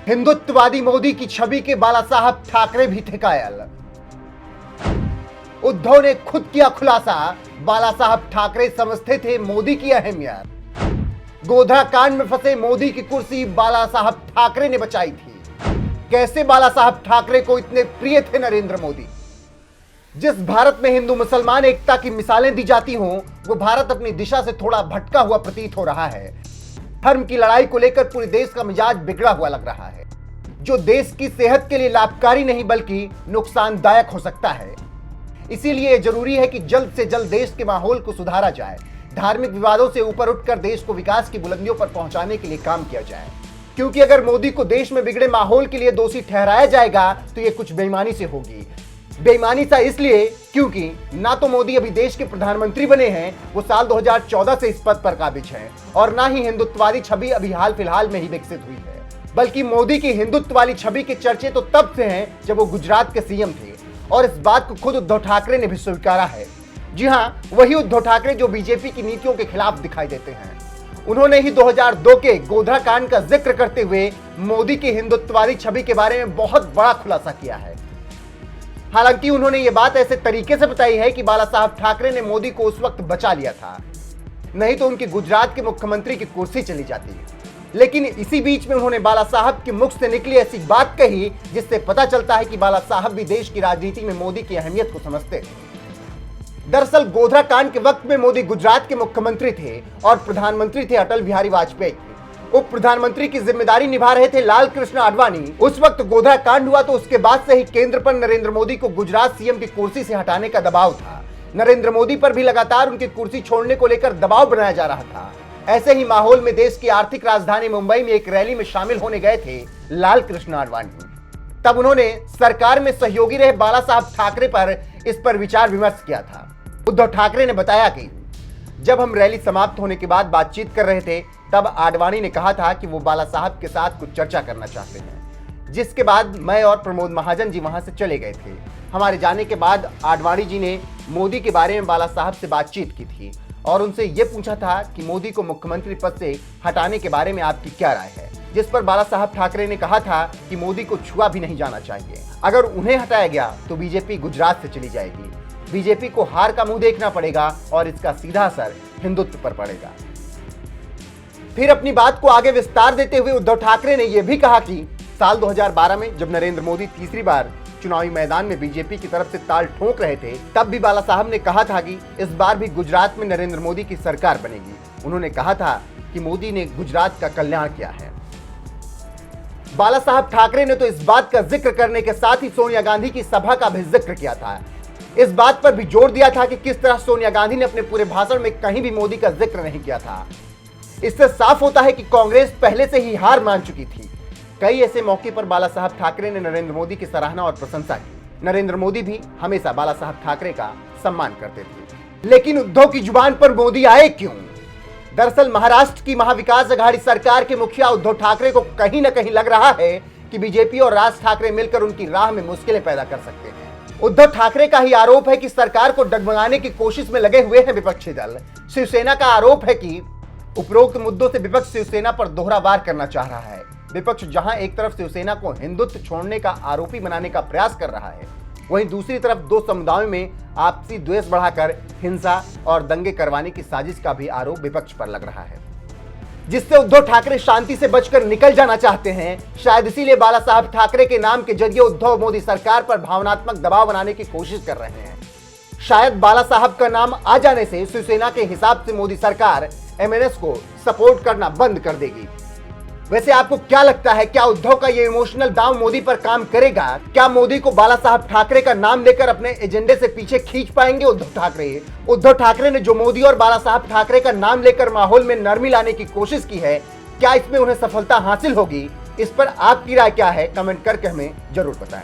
हिंदुत्ववादी मोदी की छवि के बाला साहब ठाकरे भी थे कायल। उद्धव ने खुद किया खुलासा, बाला साहब ठाकरे समझते थे मोदी की अहमियत। गोधरा कांड में फंसे मोदी की कुर्सी बाला साहब ठाकरे ने बचाई थी। कैसे बाला साहब ठाकरे को इतने प्रिय थे नरेंद्र मोदी। जिस भारत में हिंदू मुसलमान एकता की मिसालें दी जाती हों, वो भारत अपनी दिशा से थोड़ा भटका हुआ प्रतीत हो रहा है। धर्म की लड़ाई को लेकर पूरे देश का मिजाज बिगड़ा हुआ लग रहा है, जो देश की सेहत के लिए लाभकारी नहीं बल्कि नुकसानदायक हो सकता है। इसीलिए जरूरी है कि जल्द से जल्द देश के माहौल को सुधारा जाए। धार्मिक विवादों से ऊपर उठकर देश को विकास की बुलंदियों पर पहुंचाने के लिए काम किया जाए, क्योंकि अगर मोदी को देश में बिगड़े माहौल के लिए दोषी ठहराया जाएगा तो यह कुछ बेईमानी से होगी। बेईमानी सा इसलिए क्योंकि ना तो मोदी अभी देश के प्रधानमंत्री बने हैं, वो साल 2014 से इस पद पर काबिज हैं, और ना ही हिंदुत्ववादी छवि अभी हाल फिलहाल में ही विकसित हुई है, बल्कि मोदी की हिंदुत्व वाली छवि के चर्चे तो तब से हैं जब वो गुजरात के सीएम थे, और इस बात को खुद उद्धव ठाकरे ने भी स्वीकारा है। जी हाँ, वही उद्धव ठाकरे जो बीजेपी की नीतियों के खिलाफ दिखाई देते हैं। उन्होंने ही 2002 के गोधरा कांड का जिक्र करते हुए मोदी की हिंदुत्ववादी छवि के बारे में बहुत बड़ा खुलासा किया है। हालांकि उन्होंने ये बात ऐसे तरीके से बताई है कि बाला साहब ठाकरे ने मोदी को उस वक्त बचा लिया था, नहीं तो उनकी गुजरात के मुख्यमंत्री की कुर्सी चली जाती। लेकिन इसी बीच में उन्होंने बाला साहब के मुख से निकली ऐसी बात कही जिससे पता चलता है कि बाला साहब भी देश की राजनीति में मोदी की अहमियत को समझते थे। दरअसल गोधरा कांड के वक्त में मोदी गुजरात के मुख्यमंत्री थे और प्रधानमंत्री थे अटल बिहारी वाजपेयी। उप प्रधानमंत्री की जिम्मेदारी निभा रहे थे लाल कृष्ण आडवाणी। उस वक्त गोधरा कांड हुआ तो उसके बाद से ही केंद्र पर नरेंद्र मोदी को गुजरात सीएम की कुर्सी से हटाने का दबाव था। नरेंद्र मोदी पर भी लगातार उनकी कुर्सी छोड़ने को लेकर दबाव बनाया जा रहा था। ऐसे ही माहौल में देश की आर्थिक राजधानी मुंबई में एक रैली में शामिल होने गए थे लाल कृष्ण आडवाणी। तब उन्होंने सरकार में सहयोगी रहे बाला साहब ठाकरे पर इस पर विचार विमर्श किया था। उद्धव ठाकरे ने बताया कि जब हम रैली समाप्त होने के बाद बातचीत कर रहे थे, तब आडवाणी ने कहा था कि वो बाला साहब के साथ कुछ चर्चा करना चाहते हैं, जिसके बाद मैं और प्रमोद महाजन जी वहां से चले गए थे। हमारे जाने के बाद आडवाणी जी ने मोदी के बारे में बाला साहब से बातचीत की थी और उनसे ये पूछा था कि मोदी को मुख्यमंत्री पद से हटाने के बारे में आपकी क्या राय है, जिस पर बाला साहब ठाकरे ने कहा था कि मोदी को छुआ भी नहीं जाना चाहिए। अगर उन्हें हटाया गया तो बीजेपी गुजरात से चली जाएगी। बीजेपी को हार का मुंह देखना पड़ेगा और इसका सीधा असर हिंदुत्व पर पड़ेगा। फिर अपनी बात को आगे विस्तार देते हुए उद्धव ठाकरे ने यह भी कहा कि साल 2012 में जब नरेंद्र मोदी तीसरी बार चुनावी मैदान में बीजेपी की तरफ से ताल ठोक रहे थे, तब भी बाला साहब ने कहा था कि इस बार भी गुजरात में नरेंद्र मोदी की सरकार बनेगी। उन्होंने कहा था कि मोदी ने गुजरात का कल्याण किया है। बाला साहब ठाकरे ने तो इस बात का जिक्र करने के साथ ही सोनिया गांधी की सभा का भी जिक्र किया था। इस बात पर भी जोर दिया था कि किस तरह सोनिया गांधी ने अपने पूरे भाषण में कहीं भी मोदी का जिक्र नहीं किया था। इससे साफ होता है कि कांग्रेस पहले से ही हार मान चुकी थी। कई ऐसे मौके पर बाला साहब ठाकरे ने नरेंद्र मोदी की सराहना और प्रशंसा की। नरेंद्र मोदी भी हमेशा बाला साहब ठाकरे का सम्मान करते थे। लेकिन उद्धव की जुबान पर मोदी आए क्यों? दरअसल महाराष्ट्र की महाविकास अघाड़ी सरकार के मुखिया उद्धव ठाकरे को कहीं न कहीं लग रहा है कि बीजेपी और राज ठाकरे मिलकर उनकी राह में मुश्किलें पैदा कर सकते हैं। उद्धव ठाकरे का ही आरोप है कि सरकार को डगमगाने की कोशिश में लगे हुए हैं विपक्षी दल। शिवसेना का आरोप है कि उपरोक्त मुद्दों से विपक्ष शिवसेना पर दोहरा वार करना चाह रहा है। विपक्ष जहां एक तरफ शिवसेना को हिंदुत्व छोड़ने का आरोपी बनाने का प्रयास कर रहा है, वहीं दूसरी तरफ दो समुदायों में आपसी द्वेष बढ़ाकर हिंसा और दंगे करवाने की साजिश का भी आरोप विपक्ष पर लग रहा है, जिससे उद्धव ठाकरे शांति से बचकर निकल जाना चाहते हैं। शायद इसीलिए बाला साहब ठाकरे के नाम के जरिए उद्धव मोदी सरकार पर भावनात्मक दबाव बनाने की कोशिश कर रहे हैं। शायद बाला साहब का नाम आ जाने से शिवसेना के हिसाब से मोदी सरकार एमएनएस को सपोर्ट करना बंद कर देगी। वैसे आपको क्या लगता है, क्या उद्धव का ये इमोशनल दांव मोदी पर काम करेगा? क्या मोदी को बाला साहब ठाकरे का नाम लेकर अपने एजेंडे से पीछे खींच पाएंगे उद्धव ठाकरे? उद्धव ठाकरे ने जो मोदी और बाला साहब ठाकरे का नाम लेकर माहौल में नरमी लाने की कोशिश की है, क्या इसमें उन्हें सफलता हासिल होगी? इस पर आपकी राय क्या है? कमेंट करके हमें जरूर बताएं।